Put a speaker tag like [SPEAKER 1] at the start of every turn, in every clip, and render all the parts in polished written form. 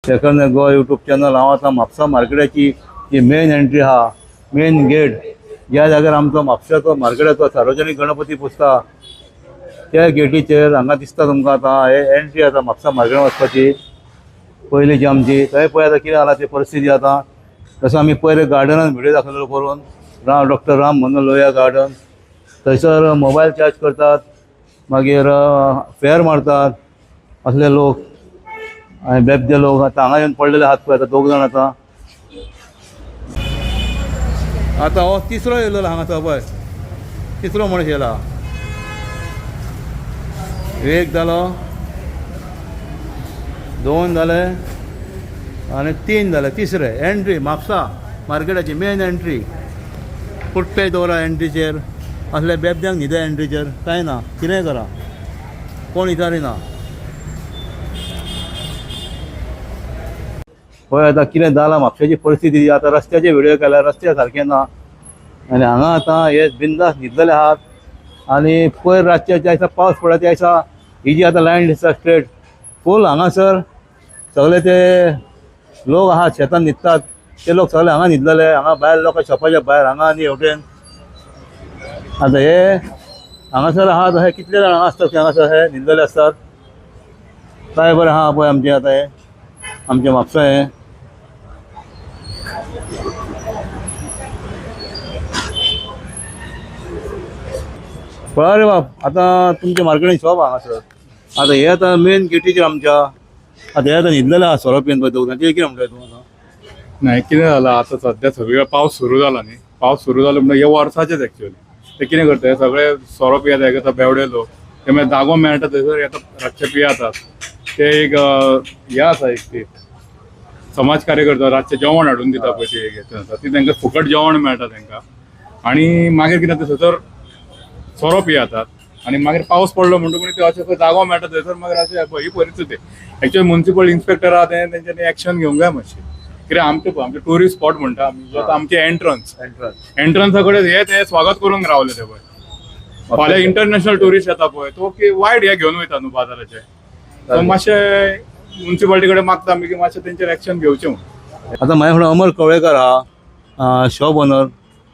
[SPEAKER 1] Second गो YouTube channel हांव आतां म्हापसा मार्केटाची जी main entry आहा, मेन गेट ज्या जाग्यार आमचो म्हापशाचो मार्केटाचो सार्वजनीक गणपती पुजता त्या गेटीचेर हांगा दिसता तुमकां आतां हे एंट्री आतां म्हापसा मार्केटान वचपाची पयलींची आमची. थंय पळय आतां कितें जाला ती परिस्थिती आतां. तसो आमी पयर गार्डनान व्हिडिओ दाखयलो करून डॉक्टर राम मनोहर लोहिया गार्डन. थंयसर मोबायल चार्ज करतात, मागीर फेर मारतात असले लोक आनी बेबदे लोक. आतां हांगा येवन पडलेले आहात पळय आतां 2 जाण. आतां हो तिसरो येयलो हांगासर पळय, तिसरो मनीस येयला. एक जालो, 2 जाले आनी 3 जाले. तिसरे एंट्री म्हापसा मार्केटाची मेन एंट्री. पुट्टे दवरा एंट्रीचेर, असले बेबद्यांक न्हिदे एंट्रीचेर. कांय ना, कितेंय करा, कोण विचारिना. पळय आतां कितें जालां म्हापशाची परिस्थिती. आतां रस्त्याचे व्हिडिओ केल्यार रस्ते सारके ना आनी हांगा आतां हे बिंदास न्हिदलेले आहात. आनी पयर रातचे ज्या दिसा पावस पडला त्या दिसा ही जी आतां लायन दिसता स्ट्रेट फूल हांगासर सगळे ते लोक आहात शेतान न्हिदतात ते लोक सगळे हांगा न्हिदलेले. हांगा भायर लोक शॉपाच्या भायर हांगा आनी हेवटेन. आतां हे हांगासर आहात हे कितले जाण हांगा आसतात हांगासर हे न्हिदलेले आसतात. काय बरें आहा पळय आमचें आतां हे आमचें म्हापसा हें. पळय रे बाप, आतां तुमच्या मार्केटान शॉप हांगासर. आतां हे आतां मेन गेटीचेर आमच्या आतां हे आतां न्हिदलेले आहा सोरोपियन पळय दोग जाण. ते कितें म्हणटाय तूं आतां?
[SPEAKER 2] नाही कितें जालां आतां सध्या सगळीकडे पावस सुरू जाला न्ही. पावस सुरू जालो म्हणल्यार हे वर्साचेच एक्चुअली. ते कितें करता हे सगळे सोरो पियेता, हे करता बेवडे लोक. ते मागीर जागो मेळटा थंयसर येता रातचे पियेतात. ते एक हे आसा एक ती समाज कार्य करता, रातचें जेवण हाडून दिता पळय ते एक आसा ती तांकां फुकट जेवण मेळटा तांकां. आनी मागीर कितें ते थंयसर सोरो पियेतात. आनी मागीर पावस पडलो म्हणटकूच ते अशें जागो मेळटा थंयसर मागीर अशें ही परिस्थिती. एक्चुअली म्युनिसिपल इन्स्पेक्टर आहा ते तेंच्यांनी एक्शन घेवंक जाय मातशी. कित्याक आमचे टुरिस्ट स्पॉट म्हणटा आमी आमचे एंट्रन्सा कडेन हे ते स्वागत करून रावले ते पळय. फाल्यां इंटरनॅशनल टुरिस्ट येता पळय तो की वायट हे घेवन वयता न्हू बाजाराचे. मातशें म्युनिसिपालिटी कडेन मागता आमी की मातशें तेंचेर एक्शन घेवचें म्हणून.
[SPEAKER 1] आतां म्हाजे फुडें अमर कवळेकर आहा, शॉप ओनर.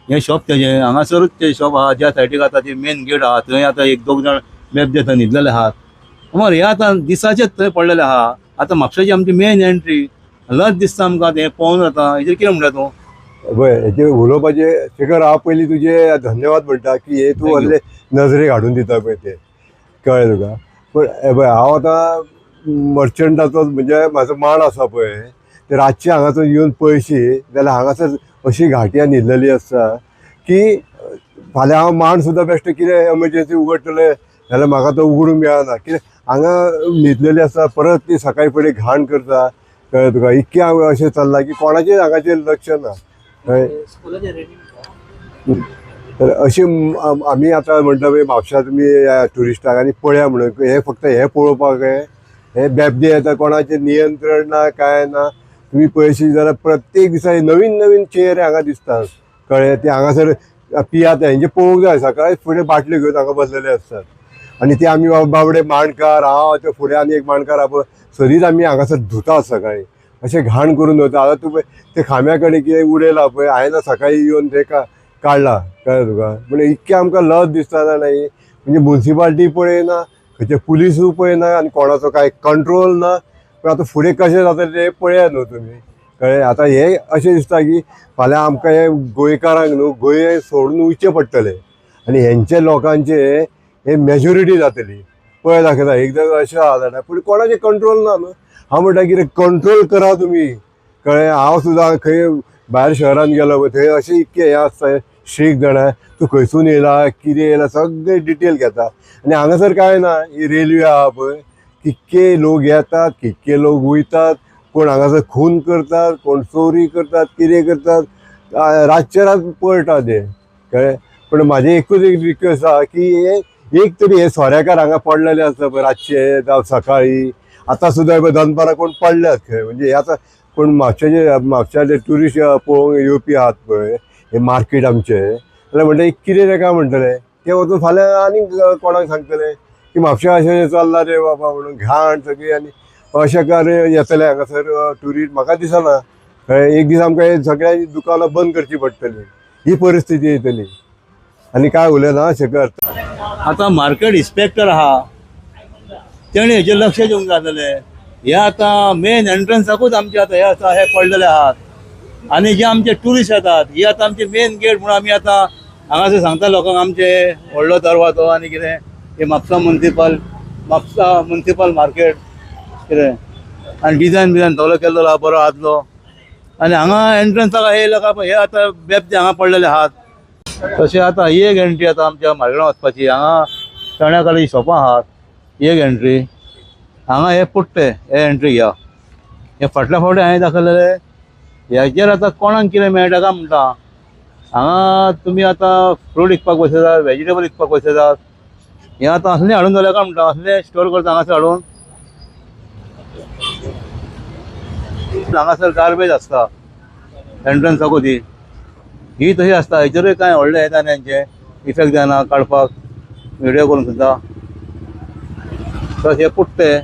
[SPEAKER 1] हे शॉप तेजें हांगासरूच ते शॉप आहा ज्या सायडीक आतां ती मेन गेट आहा थंय आतां 1-2 जाण बेबदे थंय न्हिदलेले आहात. अमर हे आतां दिसाचेच थंय पडलेले आहा. आतां म्हापशाची आमची मेन एंट्री लज दिसता आमकां तें पळोवन. आतां हेजेर कितें म्हणटा तूं?
[SPEAKER 3] पळय हेचेर उलोवपाचे शेखर हांव पयलीं तुजे धन्यवाद म्हणटा की हे तूं असले नजरेक हाडून दिता पळय ते कळ्ळें तुका. पण पळय हांव आतां मर्चंटाचो म्हणजे म्हाजो मांड आसा पळय ते रातचे हांगासर येवन पळयशी जाल्यार हांगासर अशी घाटी न्हिदलेली आसता की फाल्यां हांव मांड सुद्दां बेश्टे कितें एमर्जन्सी उगडटले जाल्यार म्हाका तो उगडूंक मेळना. कित्याक हांगा न्हिदलेली आसता, परत ती सकाळी फुडें घाण करता कळ्ळें तुका. इतकें हांव अशें चल्लां की कोणाचेर हांगाचेर लक्ष ना कळ्ळें. तर अशी आमी आतां म्हणटा पळय म्हापशा तुमी ट्युरिस्टाक आनी पळया म्हणून हे फक्त हे पळोवपाक हे बेबदे येता, कोणाचें नियंत्रण ना कांय ना. तुमी पळयशी जाल्यार प्रत्येक दिसा नवीन नवीन चेहरे हांगा दिसतात कळ्ळें. ते हांगासर पियात हेंचे पळोवंक जाय. सकाळी फुडें बाटल्यो घेवन हांगा बसलेले आसतात आनी ते आमी बाबडे माणकार हांव ते फुडें आनी एक माणकार आहा सरीत आमी हांगासर धुतात सकाळी अशें घाण करून दवरता. आतां तूं ते खांब्या कडेन कितें उडयलां पळय हांवें सकाळी येवन तेका काडला कळ्ळें तुका. म्हणजे इतकें आमकां लज दिसता जाल्यार म्हणजे म्युनिसिपालिटी पळयना, खंयचे पुलीसूय पळयना आनी कोणाचो कांय कंट्रोल ना. पूण आतां फुडें कशें जाता तें पळया न्हू तुमी कळ्ळें. आतां हे अशें दिसता की फाल्यां आमकां हे गोंयकारांक न्हू गोंय सोडून वयचें पडटलें आनी हेंचे लोकांचे हे मेजॉरिटी जातली पळय दाखयता. एकदां अशें आहा जाल्यार पूण कोणाचें कंट्रोल ना न्हू. हांव म्हणटा कितें कंट्रोल करा तुमी कळ्ळें. हांव सुद्दां खंय भायर शहरान गेलो पळय थंय अशें इतकें हें आसता स्ट्रिक्ट जाणा तूं खंयसून येयला कितें येयला सगळें डिटेल घेता. आनी हांगासर कांय ना. ही रेल्वे आहा पळय कितके लोक येतात कितके लोक वयतात. कोण हांगासर खून करतात, कोण चोरी करतात, कितें करतात, रातचे रात पळटा ते कळ्ळें. पण म्हाजें एकूच एक रिक्वेस्ट आहा की हे एक तरी हे सोऱ्याकार हांगा पडलेले आसता पळय रातचे जावं सकाळी. आतां सुद्दां पळय दनपारां कोण पडल्यात खंय म्हणजे हे आतां कोण म्हापशाचे ट्युरिस्ट पळोवंक येवपी आहात पळय हे मार्केट आमचे जाल्यार म्हणटा कितें ताका म्हणटले ते वचून फाल्यां आनी कोणाक सांगतले की म्हापशा अशें चल्लां रे बाबा म्हणून घाण सगळी. आनी अशें कारण येतले हांगासर ट्युरिस्ट म्हाका दिसना एक दीस आमकां हे सगळ्या दुकानां बंद करची पडटली ही परिस्थिती येतली आनी काय उलयना अशें कर.
[SPEAKER 1] आतां मार्केट इन्स्पेक्टर आहा तेणें हेजेर लक्ष दिवंक जाय जालें. हे आतां मेन एंट्रन्साकूच आमचे आतां हे आसा हे पडलेले आहात आनी जे आमचे ट्युरिस्ट येतात ही आतां आमचे मेन गेट म्हणून आमी आतां हांगासर सांगता लोकांक आमचे व्हडलो दरवाजो आनी कितें हे म्हापसा मुन्सिपल मार्केट कितें आनी डिजायन बिजायन सगळो केल्लो आहा बरो आदलो आनी हांगा एंट्रन्साक येयला काय हे आतां बेबदे हांगा पडलेले आहात. तशें आतां ही एक एंट्री आतां आमच्या मार्केटान वचपाची हांगा चण्या काळी शॉपां आहात ही एक एंट्री हांगा हे पुट्टे हे एंट्री घ्या. हे फाटल्या फावटी हांवें दाखयलेले ह्याचेर आतां कोणाक कितें मेळटा काय म्हणटा हांगा तुमी आतां फ्रूट विकपाक बसयतात वेजिटेबल विकपाक बसयतात हे आतां असलें हाडून जाल्यार काय म्हणटा असलें स्टोर करता हांगासर हाडून. हांगासर गार्बेज आसता एंट्रन्साकूच ही तशी आसता हेचेरूय कांय व्हडलें येता तेंचे इफेक्ट जायना काडपाक व्हिडियो करून सुद्दां. तशें हे पुट्टे